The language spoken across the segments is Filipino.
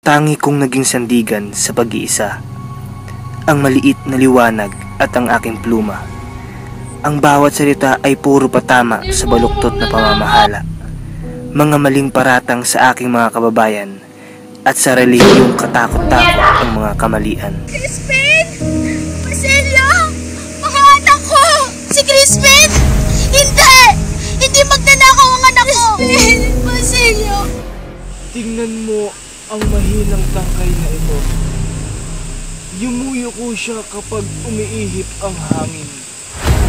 Tangi kong naging sandigan sa pag-iisa, ang maliit na liwanag at ang aking pluma. Ang bawat salita ay puro patama sa baluktot na pamamahala, mga maling paratang sa aking mga kababayan, at sa relihiyong katakot-takot ang mga kamalian. Crispin! Marcelo! Mga anak ko! Si Crispin! Hindi! Hindi magnanakaw ang anak ko! Crispin! Marcelo! Tingnan mo ang mahinang tangkay na ito. Yumuyuko siya kapag umiihip ang hangin,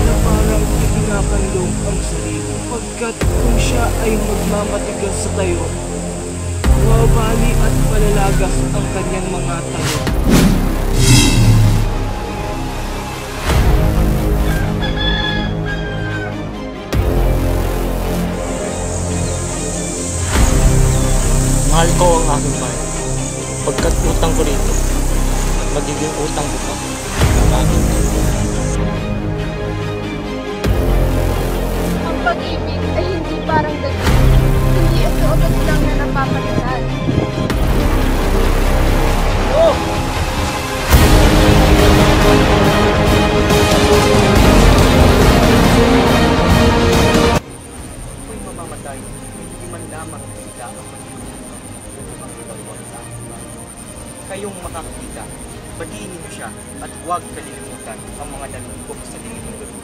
na parang itinakanlong ang sarili, pagkat kung siya ay magmamatigas sa tayo, mabali at palalagas ang kanyang mga tayo. Mahal ko ang aking bahay, pagkat utang ko rito at magiging utang ko pa ang aking bahay. Ang pag-ibig ay hindi parang dagdag. Hindi ito agad lang na napapalitan. Oh! Ako'y mamamatay, hindi man lamang nakita ang kayong makakakita, batiin niyo siya at huwag kalilimutan ang mga nanumpok sa tingin ng gabi.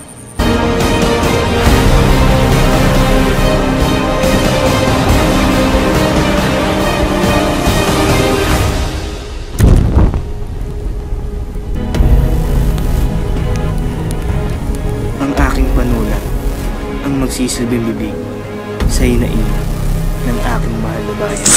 Ang aking panulat ang magsisilbing bibig sa hinaing ng aking mahal na bayan.